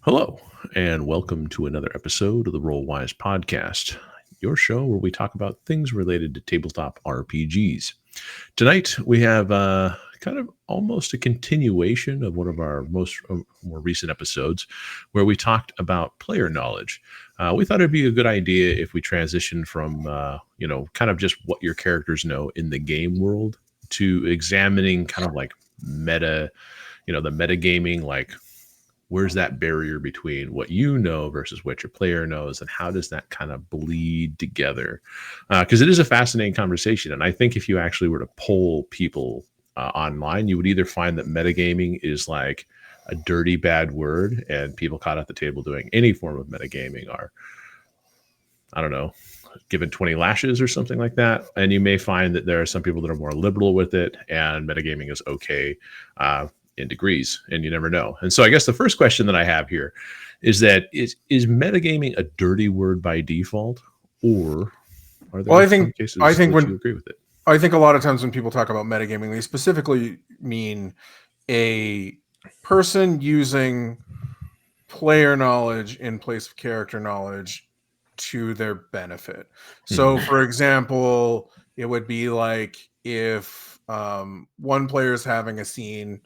Hello, and welcome to another episode of the Rolewise podcast, your show where we talk about things related to tabletop RPGs. Tonight, we have kind of almost a continuation of one of our more recent episodes where we talked about player knowledge. We thought it'd be a good idea if we transitioned from, kind of just what your characters know in the game world to examining kind of like meta, the metagaming, like where's that barrier between what you know versus what your player knows, and how does that kind of bleed together? Because it is a fascinating conversation, and I think if you actually were to poll people online, you would either find that metagaming is like a dirty bad word and people caught at the table doing any form of metagaming are, I don't know, given 20 lashes or something like that. And you may find that there are some people that are more liberal with it and metagaming is okay in degrees, and you never know. And so I guess the first question that I have here is that is metagaming a dirty word by default, or are there some cases I think you agree with it? I think a lot of times when people talk about metagaming, they specifically mean a person using player knowledge in place of character knowledge to their benefit. So, for example, it would be like if one player is having a scene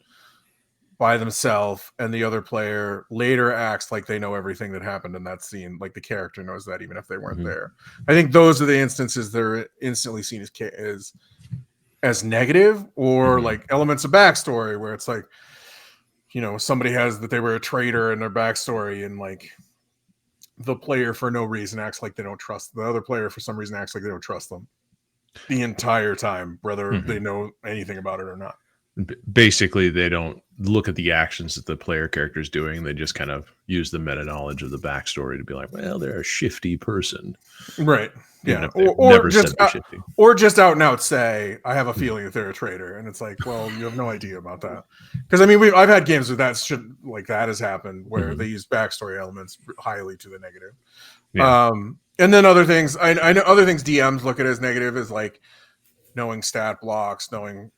by themselves and the other player later acts like they know everything that happened in that scene, like the character knows that even if they weren't there. I think those are the instances that are instantly seen as negative, or like elements of backstory where it's like, somebody has that they were a traitor in their backstory, and like the player for no reason acts like they don't trust the other player, for some reason acts like they don't trust them the entire time, whether they know anything about it or not. Basically, they don't look at the actions that the player character is doing. They just kind of use the meta knowledge of the backstory to be like, well, they're a shifty person. Right. Yeah. Or just out and out say, I have a feeling that they're a traitor. And it's like, well, you have no idea about that. Because I mean, I've had games where that shit like that has happened, where they use backstory elements highly to the negative. Yeah. And then other things, I know other things DMs look at as negative is like knowing stat blocks, knowing,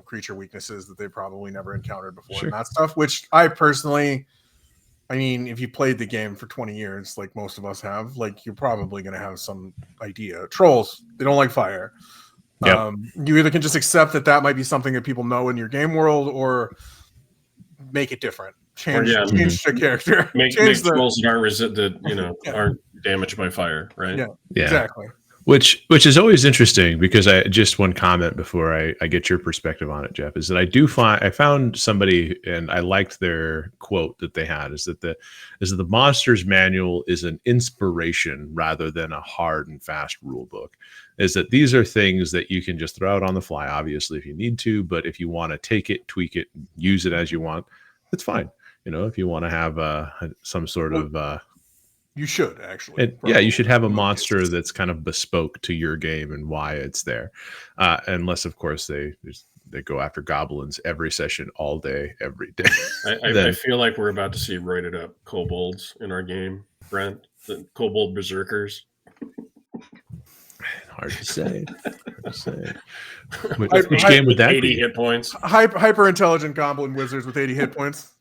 creature weaknesses that they probably never encountered before, and that stuff, which I personally, I mean, if you played the game for 20 years, like most of us have, like you're probably going to have some idea. Trolls, they don't like fire. Yep. You either can just accept that might be something that people know in your game world, or make it different. Change the character. Make trolls that aren't damaged by fire, right? Yeah, exactly. Which is always interesting, because I just one comment before I get your perspective on it, Jeff, is that I found somebody, and I liked their quote that they had, is that the monster's manual is an inspiration rather than a hard and fast rule book. Is that these are things that you can just throw out on the fly, obviously, if you need to, but if you want to take it, tweak it, use it as you want, it's fine. If you want to have some sort of you should actually. You should have a monster that's kind of bespoke to your game and why it's there. Unless, of course, they go after goblins every session, all day, every day. I feel like we're about to see roided up kobolds in our game, Brent. The kobold berserkers. Hard to say. Which game would that 80 be? hit points. Hyper intelligent goblin wizards with 80 hit points.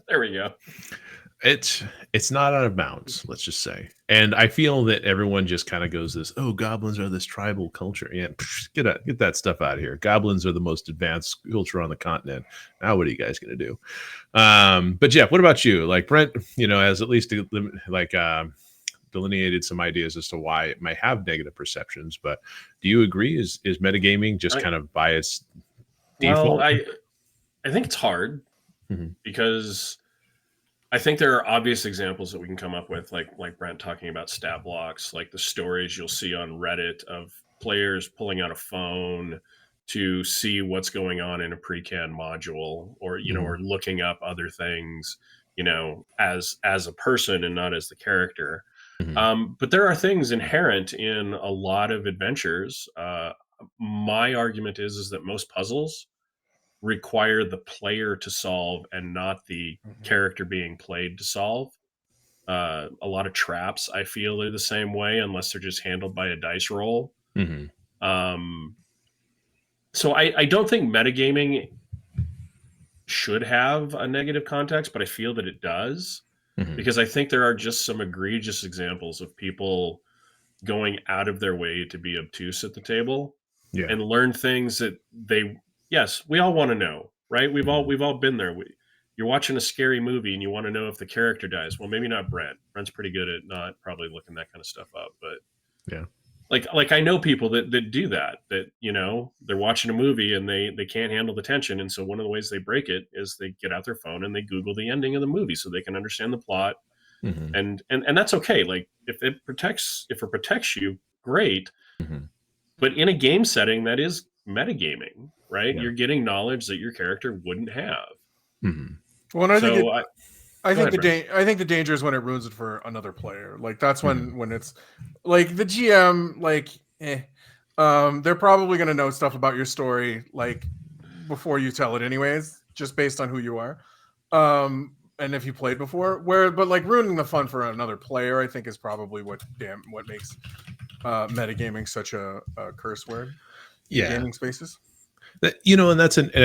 There we go. It's not out of bounds, let's just say. And I feel that everyone just kind of goes this, oh, goblins are this tribal culture. Yeah, get that stuff out of here. Goblins are the most advanced culture on the continent. Now what are you guys going to do? But Jeff, what about you? Like Brent, has at least delineated some ideas as to why it might have negative perceptions. But do you agree? Is metagaming just kind of by its default? Well, I think it's hard because I think there are obvious examples that we can come up with, like Brent talking about stat blocks, like the stories you'll see on Reddit of players pulling out a phone to see what's going on in a pre-canned module, or or looking up other things, as a person and not as the character. But there are things inherent in a lot of adventures. My argument is that most puzzles require the player to solve and not the character being played to solve. A lot of traps, I feel, are the same way, unless they're just handled by a dice roll. So I don't think metagaming should have a negative context, but I feel that it does. because I think there are just some egregious examples of people going out of their way to be obtuse at the table and learn things that we all want to know, right? We've all been there. You're watching a scary movie and you want to know if the character dies. Well, maybe not Brent. Brent's pretty good at not probably looking that kind of stuff up, but yeah. Like I know people that do that, they're watching a movie and they can't handle the tension. And so one of the ways they break it is they get out their phone and they Google the ending of the movie so they can understand the plot. And that's okay. Like if it protects you, great. But in a game setting, that is metagaming, right? You're getting knowledge that your character wouldn't have. Well, and I think the danger is when it ruins it for another player. Like that's when it's like the GM, they're probably going to know stuff about your story like before you tell it, anyways, just based on who you are, and if you played before. But like ruining the fun for another player, I think is probably what makes metagaming such a curse word. In gaming spaces. And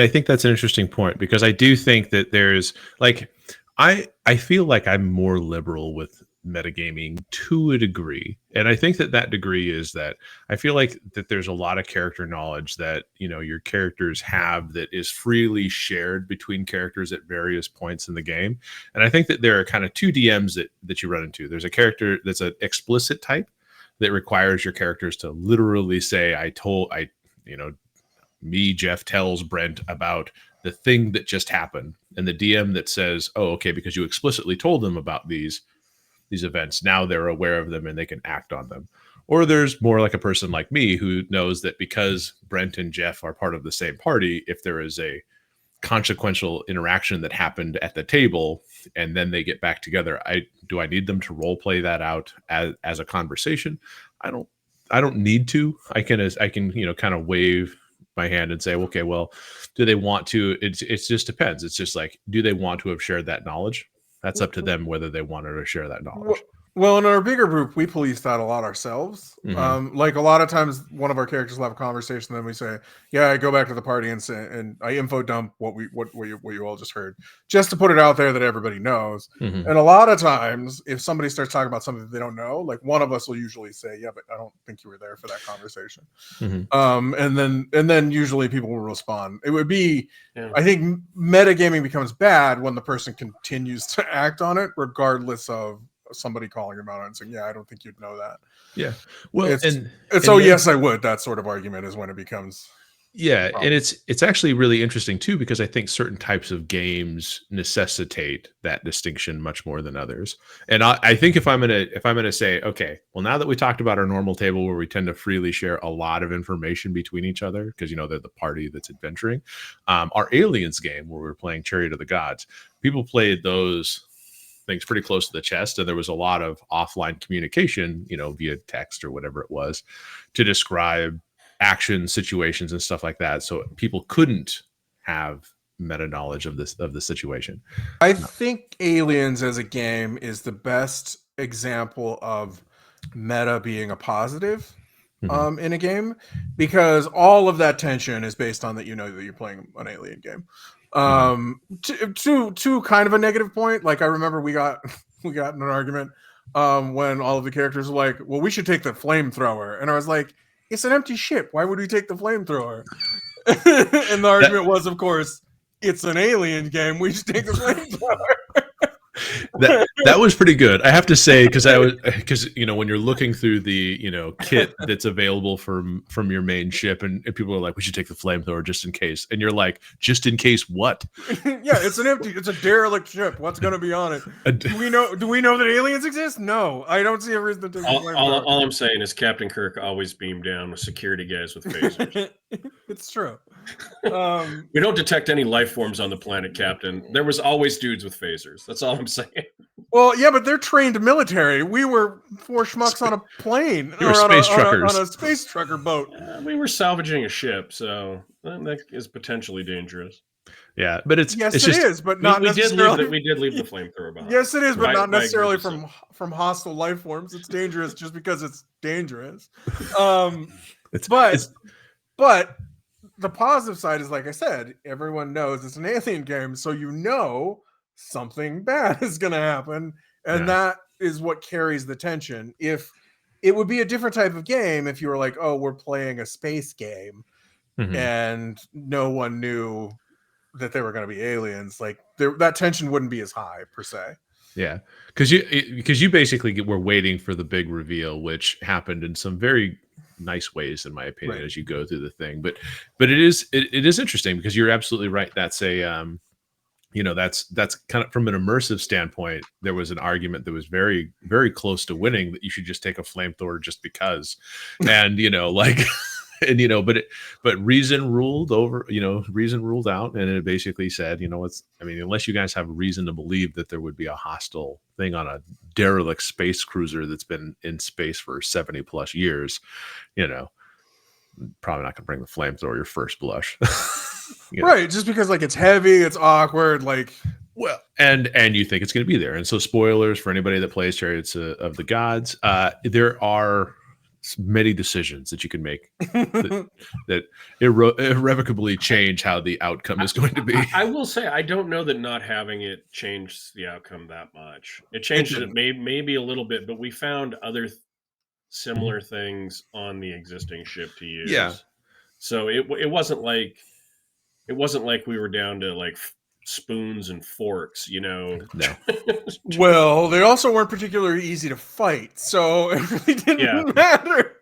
I think that's an interesting point, because I do think that there's like I feel like I'm more liberal with metagaming to a degree, and I think that degree is that I feel like that there's a lot of character knowledge that your characters have that is freely shared between characters at various points in the game, and I think that there are kind of two DMs that you run into. There's a character that's an explicit type that requires your characters to literally say, me, Jeff, tells Brent about the thing that just happened, and the DM that says, oh, okay, because you explicitly told them about these events, now they're aware of them and they can act on them. Or there's more like a person like me who knows that because Brent and Jeff are part of the same party, if there is a consequential interaction that happened at the table and then they get back together, I need them to role play that out as a conversation? I don't need to. I can kind of wave my hand and say, okay, well, do they want to? It just depends. It's just like, do they want to have shared that knowledge? That's up to them whether they wanted to share that knowledge. Well, in our bigger group, we police that a lot ourselves. Like a lot of times, one of our characters will have a conversation, then we say, "Yeah, I go back to the party and say, and I info dump what you all just heard, just to put it out there that everybody knows." And a lot of times, if somebody starts talking about something that they don't know, like one of us will usually say, "Yeah, but I don't think you were there for that conversation." And then usually people will respond. It would be, I think, metagaming becomes bad when the person continues to act on it, regardless of somebody calling him out and saying, "Yeah, I don't think you'd know that." Yeah, well, yes, I would. That sort of argument is when it becomes. And it's actually really interesting too, because I think certain types of games necessitate that distinction much more than others. And I think if I'm gonna say, okay, well, now that we talked about our normal table where we tend to freely share a lot of information between each other because they're the party that's adventuring, our Aliens game where we're playing Chariot of the Gods, people played those things pretty close to the chest, and there was a lot of offline communication, via text or whatever it was, to describe action situations and stuff like that. So people couldn't have meta knowledge of the situation. I think Aliens as a game is the best example of meta being a positive in a game, because all of that tension is based on that that you're playing an alien game. To kind of a negative point, like I remember we got in an argument when all of the characters were like, well, we should take the flamethrower, and I was like, it's an empty ship, why would we take the flamethrower? And the argument was, of course, it's an alien game, we should take the flamethrower. That was pretty good, I have to say, because when you're looking through the kit that's available from your main ship, and people are like, we should take the flamethrower just in case, and you're like, just in case what? Yeah, it's a derelict ship, what's going to be on it? Do we know that aliens exist? No, I don't see a reason to take the flamethrower. All I'm saying is Captain Kirk always beamed down with security guys with phasers. It's true. We don't detect any life forms on the planet, Captain. There was always dudes with phasers. That's all I'm saying. Well, yeah, but they're trained military. We were four schmucks on a plane or space truckers on a space trucker boat. We were salvaging a ship, so that is potentially dangerous. Yeah, but it is, but not necessarily. We did leave the flamethrower behind. Yes, it is, but not necessarily from hostile life forms. It's dangerous just because it's dangerous. But the positive side is, like I said, everyone knows it's an alien game, so something bad is going to happen, And that is what carries the tension. If it would be a different type of game if you were like, oh, we're playing a space game and no one knew that they were going to be aliens, like that tension wouldn't be as high per se. Yeah, because you basically were waiting for the big reveal, which happened in some very nice ways, in my opinion, as you go through the thing. But it is interesting because you're absolutely right. That's a that's kind of from an immersive standpoint. There was an argument that was very, very close to winning that you should just take a flamethrower just because, and but reason ruled over, reason ruled out, and it basically said, unless you guys have reason to believe that there would be a hostile thing on a derelict space cruiser that's been in space for 70 plus years, probably not gonna bring the flamethrower your first blush. Right, just because like it's heavy, it's awkward, like, well, and you think it's going to be there. And so, spoilers for anybody that plays Chariots of the Gods, there are many decisions that you can make that irrevocably change how the outcome is going to be. I will say, I don't know that not having it changed the outcome that much. It changed it maybe a little bit, but we found other similar things on the existing ship to use. Yeah. So it wasn't like we were down to like spoons and forks, No. Well, they also weren't particularly easy to fight, so it really didn't matter.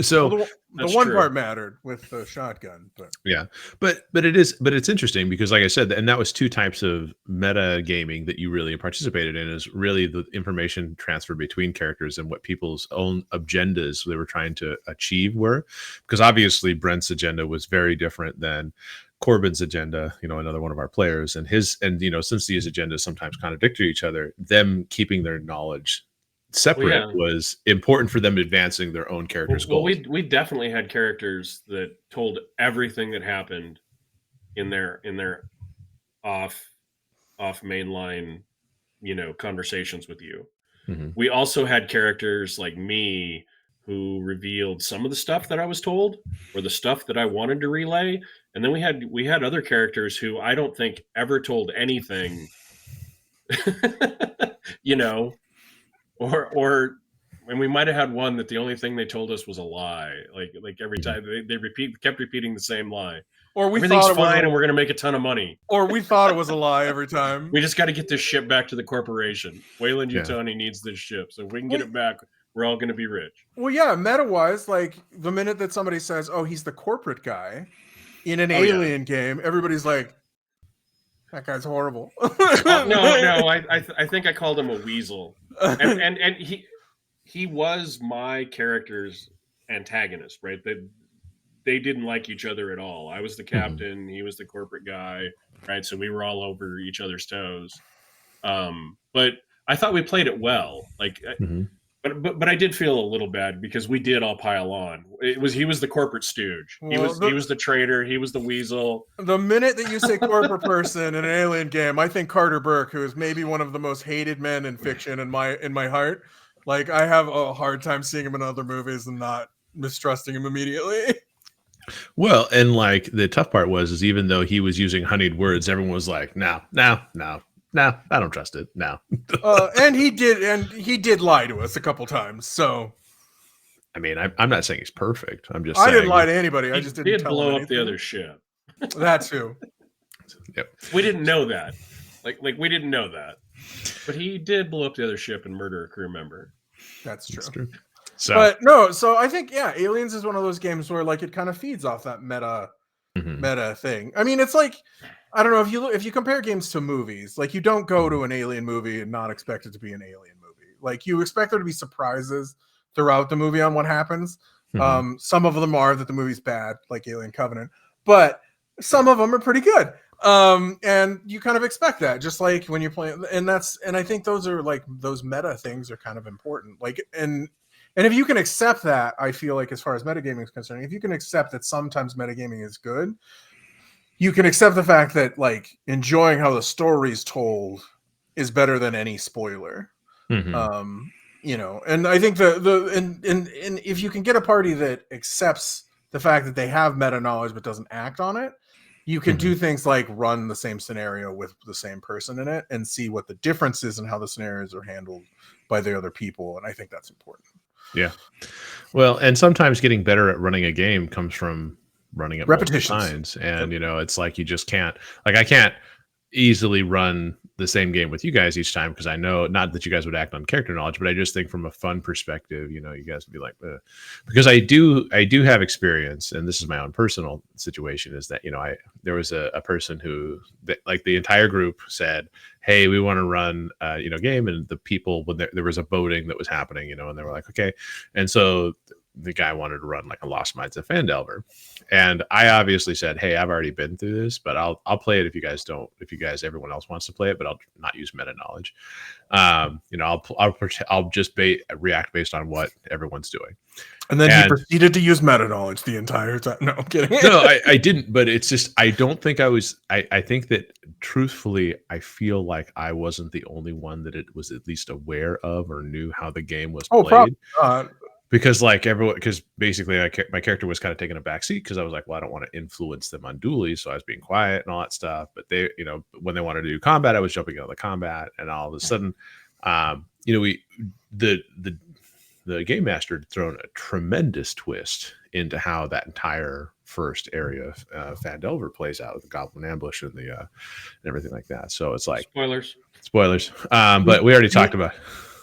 So the one part mattered with the shotgun, but it's interesting because, like I said, and that was two types of meta gaming that you really participated in, is really the information transfer between characters and what people's own agendas they were trying to achieve were, because obviously Brent's agenda was very different than Corbin's agenda, another one of our players, and since these agendas sometimes contradict each other, them keeping their knowledge separate was important for them advancing their own characters' goals. We definitely had characters that told everything that happened in their off mainline, conversations with you. We also had characters like me who revealed some of the stuff that I was told or the stuff that I wanted to relay, and then we had other characters who I don't think ever told anything. And we might have had one that the only thing they told us was a lie. Like every time they kept repeating the same lie. Or we everything's thought fine and we're going to make a ton of money. Or we thought it was a lie every time. We just got to get this ship back to the corporation. Wayland Yutani needs this ship, so if we can get it back, we're all going to be rich. Well, yeah, meta-wise, like the minute that somebody says, "Oh, he's the corporate guy," in an Alien game, everybody's like, "That guy's horrible." No, I think I called him a weasel, and he was my character's antagonist, right? They didn't like each other at all. I was the captain, he was the corporate guy, right? So we were all over each other's toes. But I thought we played it well, like. But I did feel a little bad because we did all pile on. He was the corporate stooge. He was the traitor. He was the weasel. The minute that you say corporate person in an Alien game, I think Carter Burke, who is maybe one of the most hated men in fiction in my heart. Like, I have a hard time seeing him in other movies and not mistrusting him immediately. Well, and like the tough part is even though he was using honeyed words, everyone was like, no, I don't trust it. No. And he did lie to us a couple times. So, I mean, I'm not saying he's perfect. I'm just saying. I didn't lie to anybody. I just didn't tell blow him up the other ship. That too. Yep. We didn't know that. Like we didn't know that. But he did blow up the other ship and murder a crew member. That's true. So I think Aliens is one of those games where like it kind of feeds off that meta thing. I mean, it's like, I don't know, if you compare games to movies, like you don't go to an Alien movie and not expect it to be an Alien movie. Like you expect there to be surprises throughout the movie on what happens. Some of them are that the movie's bad, like Alien Covenant, but some of them are pretty good. And you kind of expect that, just like when you're playing, and I think those are like, those meta things are kind of important. Like, and if you can accept that, I feel like as far as metagaming is concerned, if you can accept that sometimes metagaming is good, you can accept the fact that like enjoying how the story's told is better than any spoiler. And I think and if you can get a party that accepts the fact that they have meta knowledge but doesn't act on it, you can do things like run the same scenario with the same person in it and see what the difference is and how the scenarios are handled by the other people. And I think that's important. Yeah. Well, and sometimes getting better at running a game comes from running it multiple times. And, it's like you just can't, like, I can't easily run the same game with you guys each time because I know, not that you guys would act on character knowledge, but I just think from a fun perspective, you guys would be like, ugh. Because I do have experience, and this is my own personal situation, is that there was a person who, like, the entire group said, hey, we want to run game, and the people, when there was a voting that was happening, and they were like, okay, and so the guy wanted to run like a Lost Mines of Phandelver. And I obviously said, hey, I've already been through this, but I'll play it if you guys don't, everyone else wants to play it, but I'll not use meta knowledge. I'll just react based on what everyone's doing. And then he proceeded to use meta knowledge the entire time. No, I'm kidding. No, I didn't, but it's just, I don't think I was, I think that truthfully, I feel like I wasn't the only one that it was at least aware of or knew how the game was played. Probably not. Because because basically my character was kind of taking a backseat because I was like, well, I don't want to influence them unduly, so I was being quiet and all that stuff. But they, when they wanted to do combat, I was jumping into the combat, and all of a sudden, the game master had thrown a tremendous twist into how that entire first area of Phandelver plays out with the Goblin Ambush and the and everything like that. So it's like spoilers. But we already talked about.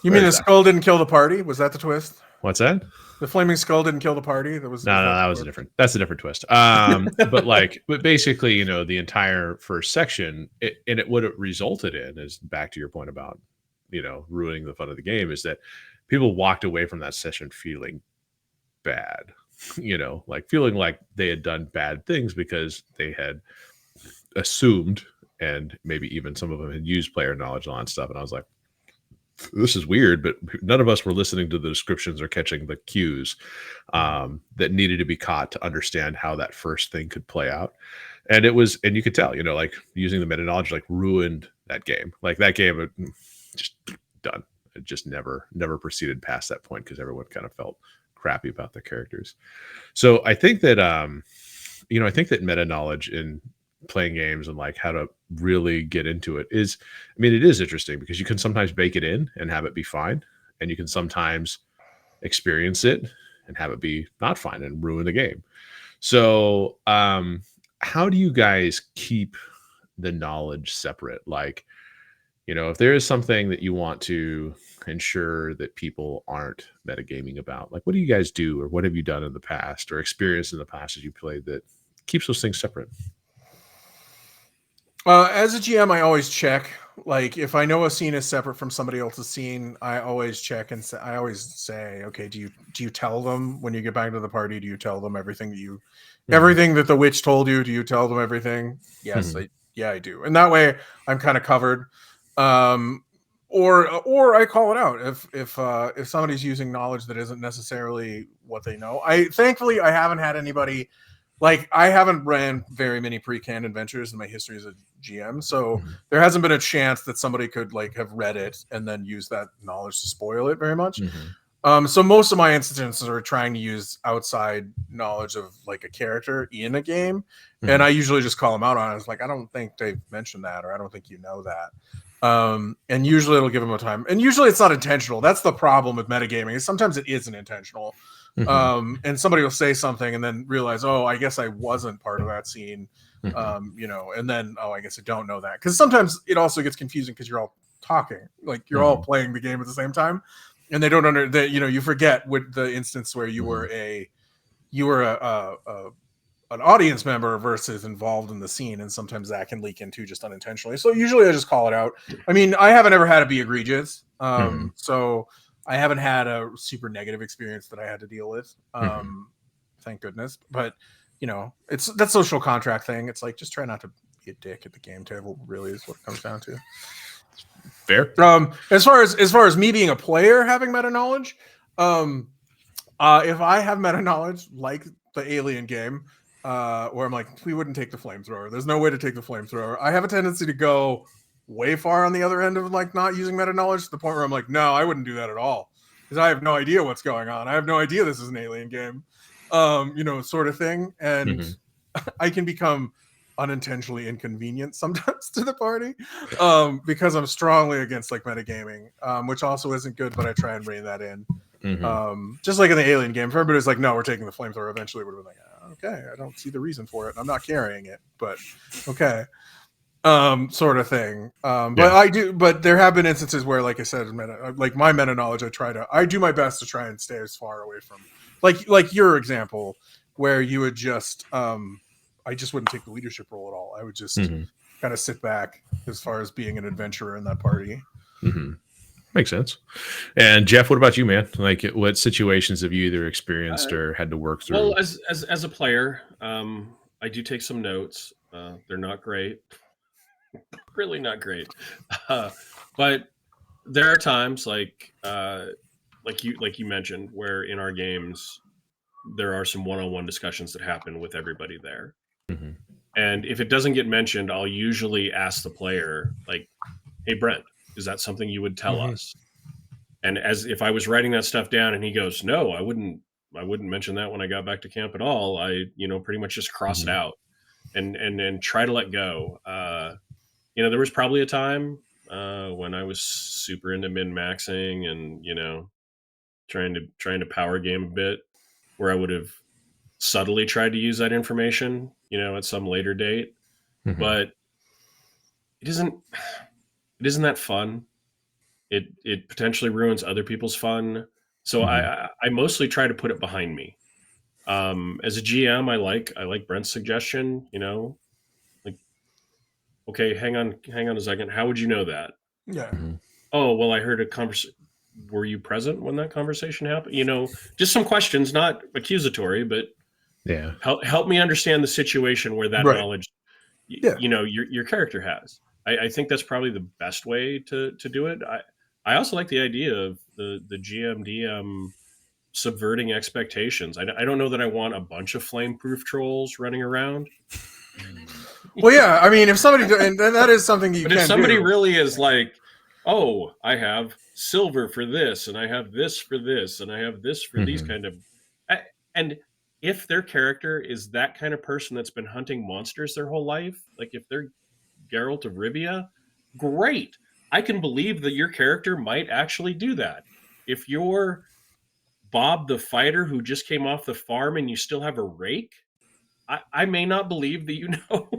You mean the skull didn't kill the party? Was that the twist? What's that? The flaming skull didn't kill the party. That was that's a different twist. But basically, the entire first section, what it resulted in is, back to your point about, ruining the fun of the game, is that people walked away from that session feeling bad, like feeling like they had done bad things because they had assumed, and maybe even some of them had used player knowledge on stuff. And I was like, this is weird, but none of us were listening to the descriptions or catching the cues that needed to be caught to understand how that first thing could play out. And you could tell, like, using the meta knowledge, like, ruined that game. Like, that game just done. It just never proceeded past that point because everyone kind of felt crappy about the characters. So I think that, meta knowledge in playing games and like how to really get into it is, it is interesting because you can sometimes bake it in and have it be fine, and you can sometimes experience it and have it be not fine and ruin the game. So how do you guys keep the knowledge separate? Like, if there is something that you want to ensure that people aren't metagaming about, like, what do you guys do, or what have you done in the past or experienced in the past as you played that keeps those things separate? As a GM, I always check. Like, if I know a scene is separate from somebody else's scene, I always check and I always say, okay, do you tell them when you get back to the party? Do you tell them everything everything that the witch told you? Do you tell them everything? Yes, I do. And that way, I'm kind of covered. Or I call it out if somebody's using knowledge that isn't necessarily what they know. Thankfully I haven't had anybody. Like, I haven't ran very many pre-canned adventures in my history as a GM, so there hasn't been a chance that somebody could, like, have read it and then use that knowledge to spoil it very much. So most of my instances are trying to use outside knowledge of, like, a character in a game, and I usually just call them out on it. It's like, I don't think they've mentioned that, or I don't think you know that. And usually it'll give them a time. And usually it's not intentional. That's the problem with metagaming, is sometimes it isn't intentional. And somebody will say something and then realize, oh, I guess I wasn't part of that scene. And then, oh, I guess I don't know that. Because sometimes it also gets confusing because you're all talking, like, you're all playing the game at the same time, and they don't you forget with the instance where you were an audience member versus involved in the scene, and sometimes that can leak into just unintentionally. So usually I just call it out. I haven't ever had it be egregious. So I haven't had a super negative experience that I had to deal with. Thank goodness. But it's that social contract thing. It's like, just try not to be a dick at the game table, really, is what it comes down to. Fair. As far as me being a player having meta knowledge, if I have meta knowledge like the Alien game, where I'm like, we wouldn't take the flamethrower. There's no way to take the flamethrower. I have a tendency to go way far on the other end of, like, not using meta knowledge, to the point where I'm like, no, I wouldn't do that at all, because I have no idea what's going on. I have no idea this is an Alien game, sort of thing. And I can become unintentionally inconvenient sometimes to the party, because I'm strongly against like metagaming, which also isn't good, but I try and rein that in. Just like in the Alien game, if everybody's like, no, we're taking the flamethrower, eventually would have been like, okay, I don't see the reason for it. I'm not carrying it, but okay. Sort of thing. But there have been instances where, like I said, like my meta knowledge, I do my best to try and stay as far away from, like your example, where you would just, I just wouldn't take the leadership role at all. I would just kind of sit back as far as being an adventurer in that party. Makes sense. And Jeff, what about you, man? Like, what situations have you either experienced or had to work through? Well, as a player, I do take some notes. They're not great, really not great, but there are times like you mentioned, where in our games there are some one-on-one discussions that happen with everybody there. And if it doesn't get mentioned, I'll usually ask the player, like, hey, Brent, is that something you would tell us? And as if I was writing that stuff down and he goes, no, I wouldn't mention that when I got back to camp at all. I, pretty much just cross it out and try to let go. There was probably a time when I was super into min-maxing and, trying to power game a bit, where I would have subtly tried to use that information, at some later date. But it isn't that fun. It potentially ruins other people's fun. So I mostly try to put it behind me. As a GM, I like Brent's suggestion, like, okay, hang on a second. How would you know that? Yeah. Oh, well, I heard a conversation. Were you present when that conversation happened? Just some questions, not accusatory, but help me understand the situation where that knowledge, your character has. I think that's probably the best way to do it. I also like the idea of the GM DM subverting expectations. I don't know that I want a bunch of flame-proof trolls running around. Well, yeah, I mean, if somebody, and that is something you can do. But if somebody really is like, oh, I have silver for this, and I have this for this, and I have this for these kind of, and if their character is that kind of person that's been hunting monsters their whole life, like if they're Geralt of Rivia, great. I can believe that your character might actually do that. If you're Bob the fighter who just came off the farm and you still have a rake, I may not believe that you know.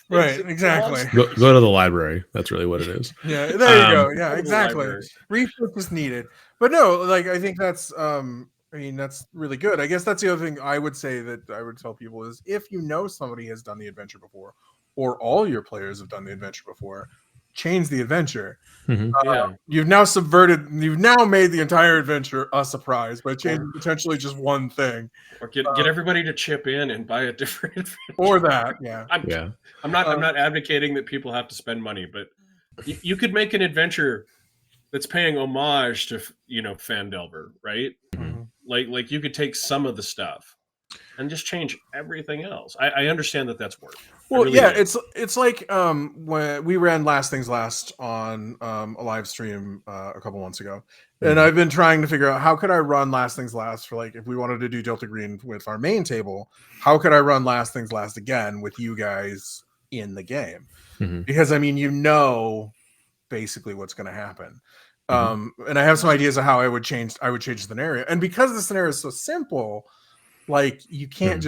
Right, exactly. Go to the library. That's really what it is. Yeah, there you go. Yeah, exactly. Research is needed. But no, like, I think that's, that's really good. I guess that's the other thing I would say that I would tell people is, if you know somebody has done the adventure before, or all your players have done the adventure before, change the adventure. You've now made the entire adventure a surprise by changing potentially just one thing, or get everybody to chip in and buy a different adventure. Or that. I'm not advocating that people have to spend money, but you could make an adventure that's paying homage to Phandelver, right? Like you could take some of the stuff and just change everything else. I understand that that's work. Well, really it's like when we ran Last Things Last on a live stream a couple months ago, and I've been trying to figure out how could I run Last Things Last for, like, if we wanted to do Delta Green with our main table, how could I run Last Things Last again with you guys in the game? Because basically what's going to happen. And I have some ideas of how I would change the scenario, and because the scenario is so simple, like, you can't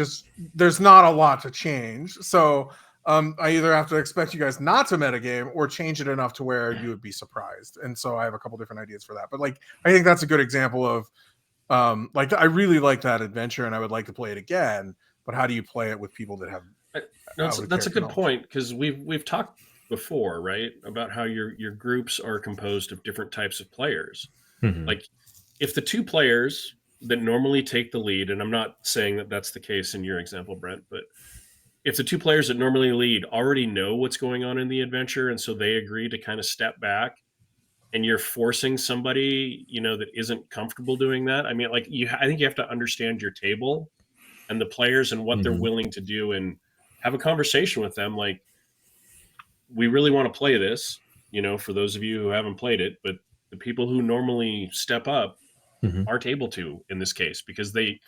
there's not a lot to change. So I either have to expect you guys not to metagame or change it enough to where you would be surprised. And so I have a couple different ideas for that. But, like, I think that's a good example of like, I really like that adventure and I would like to play it again. But how do you play it with people that have that's a good point, because we've talked before, right, about how your groups are composed of different types of players. Like, if the two players that normally take the lead, and I'm not saying that that's the case in your example, Brent, but if the two players that normally lead already know what's going on in the adventure, and so they agree to kind of step back, and you're forcing somebody, that isn't comfortable doing that. I mean, like, I think you have to understand your table and the players and what they're willing to do, and have a conversation with them. Like, we really want to play this, for those of you who haven't played it, but the people who normally step up aren't able to in this case, because they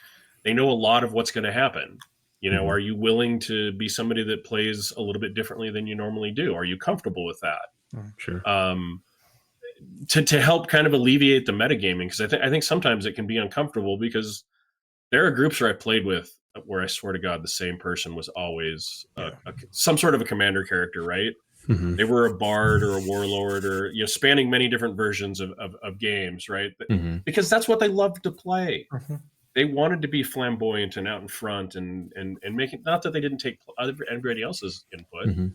know a lot of what's going to happen. You know, are you willing to be somebody that plays a little bit differently than you normally do? Are you comfortable with that? Sure. To help kind of alleviate the metagaming, because I think sometimes it can be uncomfortable, because there are groups where I played with where I swear to God the same person was always some sort of a commander character, right? They were a bard or a warlord, or spanning many different versions of games, right? Because that's what they loved to play. They wanted to be flamboyant and out in front, and make it, not that they didn't take everybody else's input,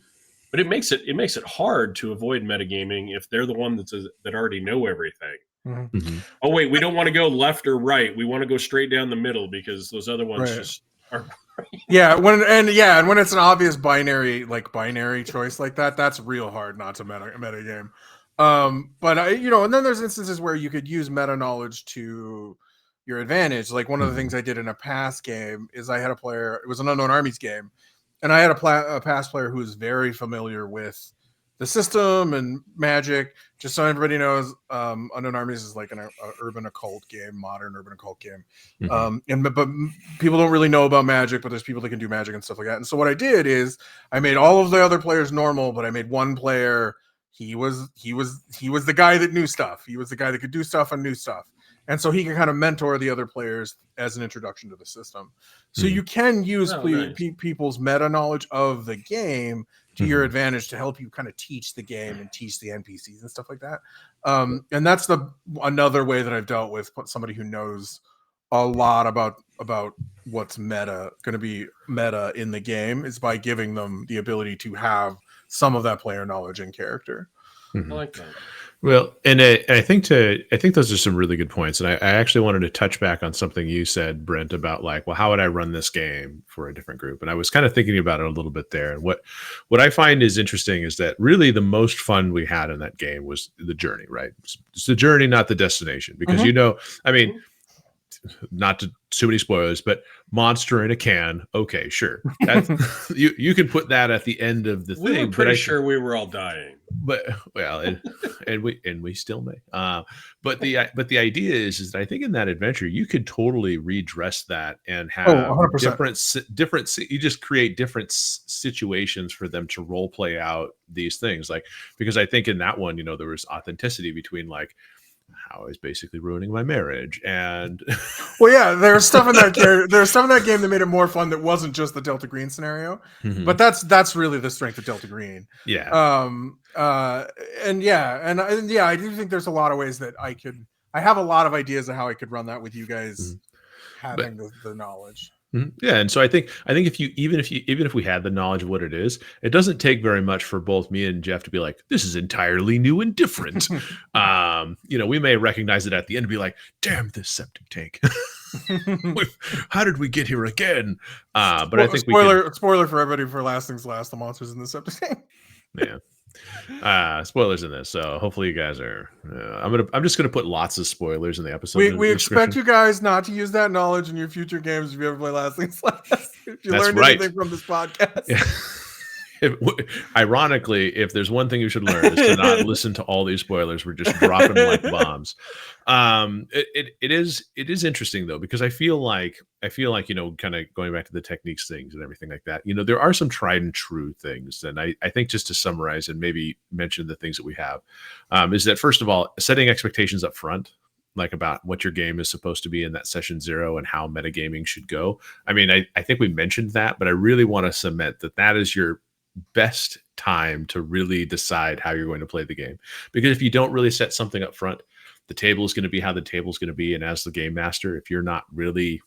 but it makes it hard to avoid metagaming if they're the one that already know everything. Oh wait, we don't want to go left or right. We want to go straight down the middle because those other ones just are. And when it's an obvious binary choice like that, that's real hard not to metagame. But and then there's instances where you could use meta knowledge to your advantage. Like one of the things I did in a past game is I had a player. It was an Unknown Armies game, and I had a past player who was very familiar with the system and Magic. Just so everybody knows, Unknown Armies is like an urban occult game, modern urban occult game. But people don't really know about Magic, but there's people that can do Magic and stuff like that. And so what I did is I made all of the other players normal, but I made one player. He was the guy that knew stuff. He was the guy that could do stuff and knew stuff. And so he can kind of mentor the other players as an introduction to the system. So you can use people's meta knowledge of the game to your advantage to help you kind of teach the game and teach the NPCs and stuff like that. And that's another way that I've dealt with somebody who knows a lot about what's going to be meta in the game, is by giving them the ability to have some of that player knowledge in character. I like that. Well, and I think those are some really good points. And I actually wanted to touch back on something you said, Brent, about like, well, how would I run this game for a different group? And I was kind of thinking about it a little bit there. And what I find is interesting is that really the most fun we had in that game was the journey, right? It's the journey, not the destination. Because, I mean, not too many spoilers, but monster in a can. Okay, sure. You can put that at the end of the thing. We were pretty sure we were all dying. But and we still may. But the idea is that I think in that adventure you could totally redress that and have different. You just create different situations for them to role play out these things. Like, because I think in that one, there was authenticity between like how I was basically ruining my marriage, and there's stuff in that game that made it more fun that wasn't just the Delta Green scenario. But that's really the strength of Delta Green. I do think there's a lot of ways that I have a lot of ideas of how I could run that with you guys having the knowledge. Yeah, and so I think even if we had the knowledge of what it is, it doesn't take very much for both me and Jeff to be like, this is entirely new and different. We may recognize it at the end and be like, damn this septic tank. How did we get here again? But I think spoiler for everybody for Last Things Last, the monsters in the septic tank. Yeah. Spoilers in this, so hopefully you guys are I'm just gonna put lots of spoilers in the episode. We expect you guys not to use that knowledge in your future games if you ever play Last Things Last. If you learned anything from this podcast. Ironically, if there's one thing you should learn, is to not listen to all these spoilers. We're just dropping like bombs. It is interesting though, because I feel like kind of going back to the techniques things and everything like that. There are some tried and true things, and I think just to summarize and maybe mention the things that we have, is that first of all, setting expectations up front, like about what your game is supposed to be in that session 0 and how metagaming should go. I mean, I think we mentioned that, but I really want to cement that is your best time to really decide how you're going to play the game. Because if you don't really set something up front, the table is going to be how the table is going to be. And as the game master, if you're not really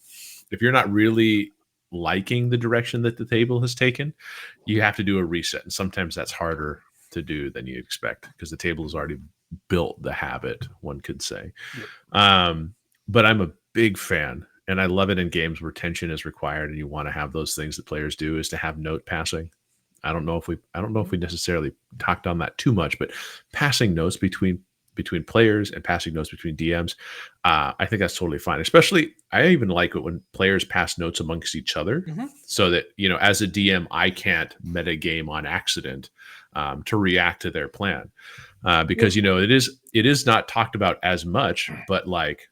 liking the direction that the table has taken, you have to do a reset. And sometimes that's harder to do than you expect because the table has already built the habit, one could say. Yep. But I'm a big fan, and I love it in games where tension is required and you want to have those things that players do, is to have note passing. I don't know if we necessarily talked on that too much, but passing notes between players and passing notes between DMs, I think that's totally fine. Especially, I even like it when players pass notes amongst each other, so that as a DM, I can't metagame on accident to react to their plan, because it is not talked about as much, but like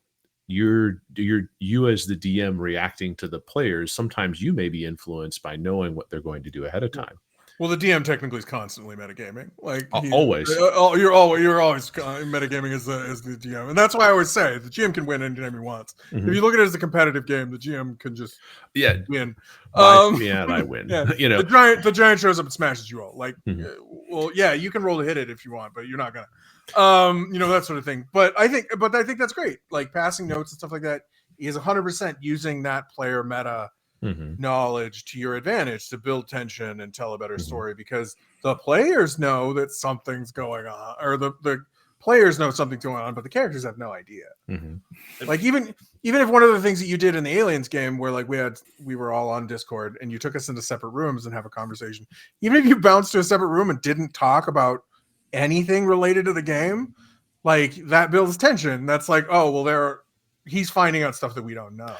you as the DM reacting to the players, sometimes you may be influenced by knowing what they're going to do ahead of time. Well, the DM technically is constantly metagaming. Like always, you're always metagaming as the GM, and that's why I always say the GM can win anytime he wants. Mm-hmm. If you look at it as a competitive game, the GM can just win. And I win. Yeah. You know, the giant shows up and smashes you all. Like, mm-hmm. Well, yeah, you can roll to hit it if you want, but you're not gonna. You know, that sort of thing. But I think that's great. Like passing notes and stuff like that is 100% using that player meta. Mm-hmm. knowledge to your advantage to build tension and tell a better story, because the players know that something's going on, or the players know something's going on, but the characters have no idea. Mm-hmm. Like even if one of the things that you did in the Aliens game, where like we were all on Discord and you took us into separate rooms and have a conversation, even if you bounced to a separate room and didn't talk about anything related to the game, like that builds tension. That's like, oh well, he's finding out stuff that we don't know.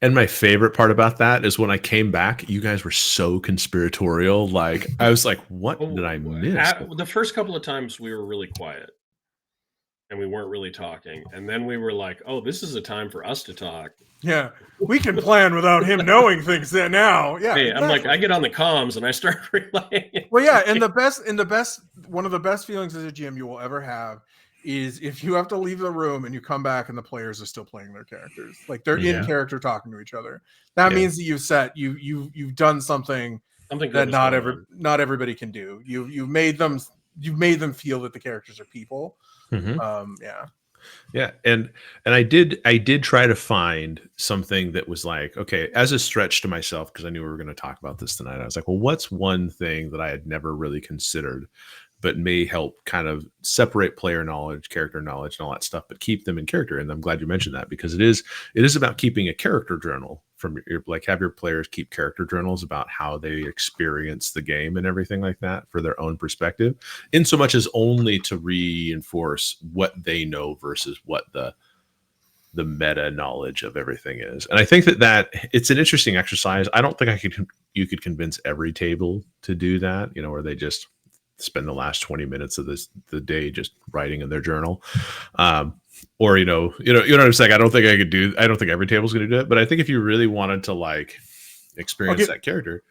And my favorite part about that is when I came back, you guys were so conspiratorial. Like I was like, what did I miss? The first couple of times we were really quiet and we weren't really talking. And then we were like, oh, this is a time for us to talk. Yeah, we can plan without him knowing things that now. Yeah, hey, exactly. I'm like, I get on the comms and I start relaying. Well, yeah, and one of the best feelings as a GM you will ever have is if you have to leave the room and you come back and the players are still playing their characters, like they're in character talking to each other. That means that you've done something that not everybody can do. You've made them feel that the characters are people. Mm-hmm. Yeah, and I did try to find something that was like, okay, as a stretch to myself, because I knew we were going to talk about this tonight. I was like, well, what's one thing that I had never really considered, but may help kind of separate player knowledge, character knowledge, and all that stuff, but keep them in character. And I'm glad you mentioned that, because it is about keeping a character journal from your, like, have your players keep character journals about how they experience the game and everything like that for their own perspective, in so much as only to reinforce what they know versus what the meta knowledge of everything is. And I think that it's an interesting exercise. I don't think you could convince every table to do that, you know, where they just spend the last 20 minutes of the day just writing in their journal. Or, you know what I'm saying? I don't think every table's going to do it, but I think if you really wanted to like experience that character,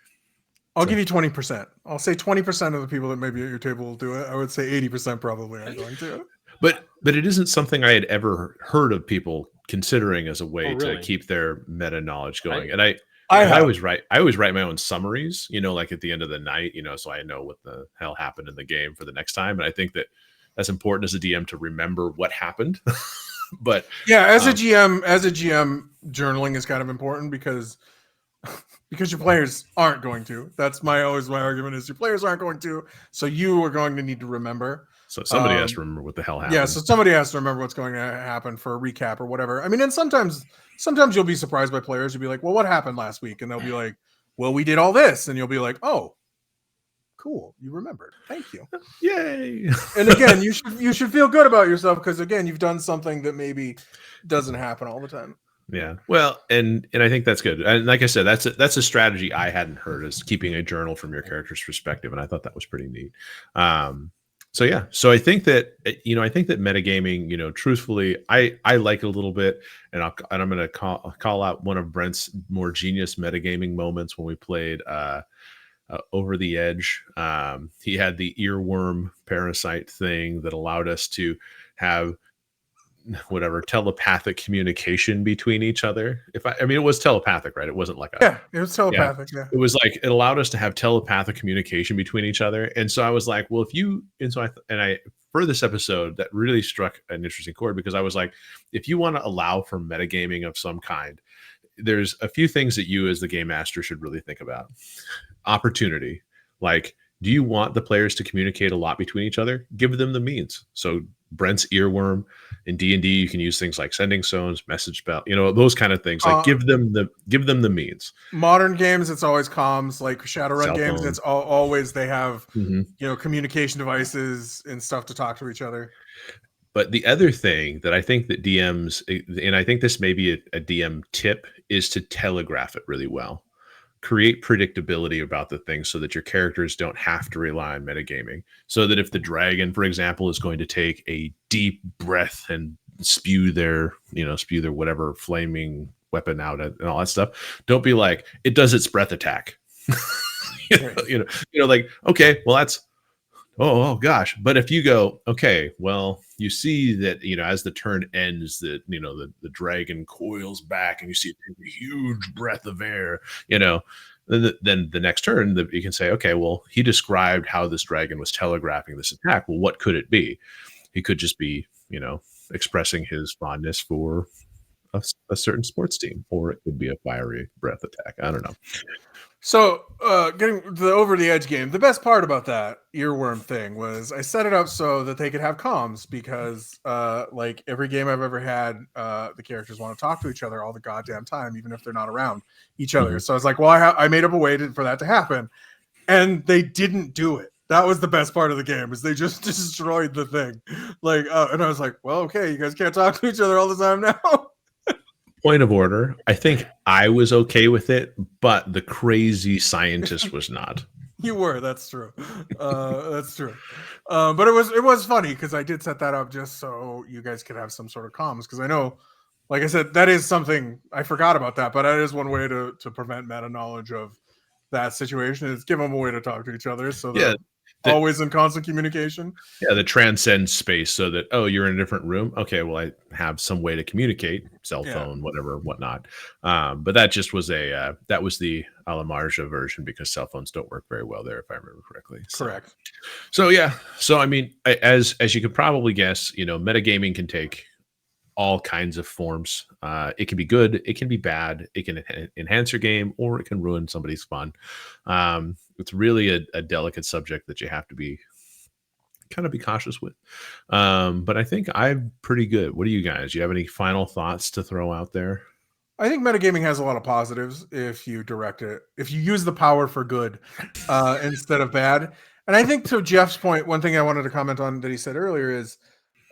I'll give you 20%. I'll say 20% of the people that may be at your table will do it. I would say 80% probably aren't going to. But it isn't something I had ever heard of people considering as a way to keep their meta knowledge going. And I always write my own summaries, you know, like at the end of the night, you know, so I know what the hell happened in the game for the next time. And I think that's important as a DM to remember what happened. But yeah, as a GM, journaling is kind of important because your players aren't going to. That's my argument is your players aren't going to. So you are going to need to remember. So somebody has to remember what the hell happened. Yeah, so somebody has to remember what's going to happen for a recap or whatever. I mean, and sometimes you'll be surprised by players. You'll be like, well, what happened last week? And they'll be like, well, we did all this. And you'll be like, oh, cool. You remembered. Thank you. Yay. And again, you should feel good about yourself because, again, you've done something that maybe doesn't happen all the time. Yeah. Well, and I think that's good. And like I said, that's a strategy I hadn't heard, is keeping a journal from your character's perspective. And I thought that was pretty neat. So yeah, so I think that metagaming, you know, truthfully, I like it a little bit, and I'm going to call out one of Brent's more genius metagaming moments when we played Over the Edge. He had the earworm parasite thing that allowed us to have whatever telepathic communication between each other. I mean, it was telepathic, right? It wasn't like it was telepathic. Yeah. It was like, it allowed us to have telepathic communication between each other. And so I was like, well, for this episode, that really struck an interesting chord, because I was like, if you want to allow for metagaming of some kind, there's a few things that you as the game master should really think about. Opportunity. Like, do you want the players to communicate a lot between each other? Give them the means. So Brent's earworm in D&D, you can use things like sending zones, message bell, you know, those kind of things. Like give them the means. Modern games, it's always comms. Like Shadowrun games, it's always they have you know, communication devices and stuff to talk to each other. But the other thing that I think that DMs, and I think this may be a DM tip, is to telegraph it really well. Create predictability about the things so that your characters don't have to rely on metagaming. So that if the dragon, for example, is going to take a deep breath and spew their whatever flaming weapon out and all that stuff. Don't be like, it does its breath attack. Like, okay, well, that's oh gosh. But if you go, okay, well, you see that, as the turn ends, that the dragon coils back and you see a huge breath of air, then the next turn you can say, okay, well, he described how this dragon was telegraphing this attack. Well, what could it be? He could just be, expressing his fondness for a certain sports team, or it could be a fiery breath attack. I don't know. So getting the over the edge game, the best part about that earworm thing was I set it up so that they could have comms, because like every game I've ever had, the characters want to talk to each other all the goddamn time, even if they're not around each other. Mm-hmm. So I was like, well, I made up a way for that to happen, and they didn't do it. That was the best part of the game, is they just destroyed the thing. Like, and I was like, well, okay, you guys can't talk to each other all the time now. Point of order. I think I was okay with it, but the crazy scientist was not. You were. That's true. That's true. But it was funny, because I did set that up just so you guys could have some sort of comms. Because I know, like I said, that is something I forgot about that, but that is one way to prevent meta knowledge of that situation, is give them a way to talk to each other, so they're always in constant communication. Yeah, that transcends space, so that, oh, you're in a different room. Okay, well, I have some way to communicate, cell phone, whatever, whatnot. But that just was that was the a la marge version, because cell phones don't work very well there, if I remember correctly. Correct. So yeah, I mean, as you could probably guess, metagaming can take all kinds of forms. It can be good, it can be bad, it can enhance your game, or it can ruin somebody's fun. It's really a delicate subject that you have to be cautious with. But I think I'm pretty good. What do you guys? Do you have any final thoughts to throw out there? I think metagaming has a lot of positives if you direct it, if you use the power for good instead of bad. And I think, to Jeff's point, one thing I wanted to comment on that he said earlier is,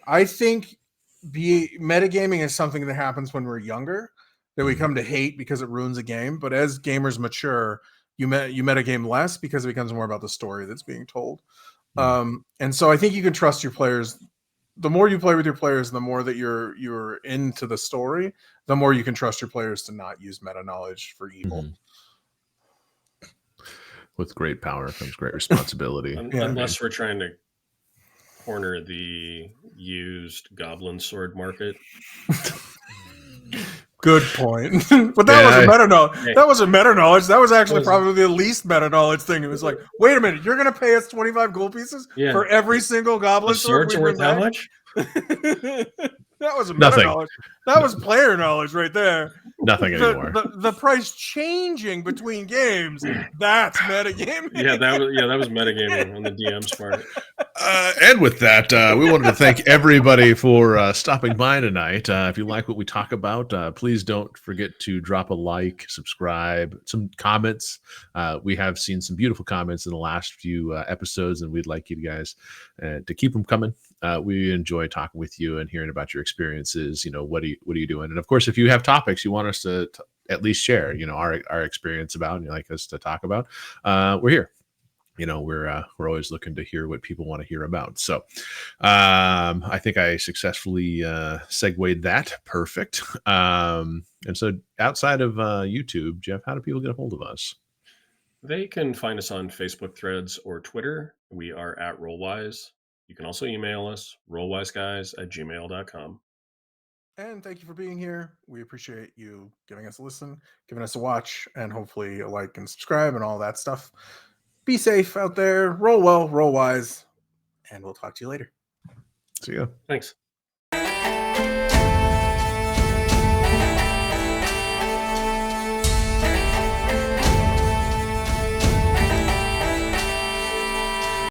I think metagaming is something that happens when we're younger, that we come to hate because it ruins a game. But as gamers mature, you metagame less, because it becomes more about the story that's being told. And so I think you can trust your players. The more you play with your players, the more that you're into the story, the more you can trust your players to not use meta knowledge for evil. Mm-hmm. With great power comes great responsibility. Unless we're trying to corner the used goblin sword market. Good point. But that wasn't meta knowledge. That wasn't meta knowledge. That was actually probably the least meta knowledge thing. It was like, wait a minute, you're going to pay us 25 gold pieces for every single goblin sword? Swords are worth how much? That wasn't meta knowledge. That was player knowledge right there. Nothing anymore. The price changing between games, that's metagaming. Yeah, that was metagaming on the DM's part. And with that, we wanted to thank everybody for stopping by tonight. If you like what we talk about, please don't forget to drop a like, subscribe, some comments. We have seen some beautiful comments in the last few episodes, and we'd like you guys to keep them coming. We enjoy talking with you and hearing about your experiences. What are you doing? And of course, if you have topics you want us to at least share, our experience about, and you like us to talk about, we're here. We're always looking to hear what people want to hear about. So I think I successfully segued that. Perfect. And so outside of YouTube, Jeff, how do people get a hold of us? They can find us on Facebook threads or Twitter. We are at rolewise. You can also email us, rollwiseguys@gmail.com. And thank you for being here. We appreciate you giving us a listen, giving us a watch, and hopefully a like and subscribe and all that stuff. Be safe out there. Roll well, roll wise, and we'll talk to you later. See ya. Thanks.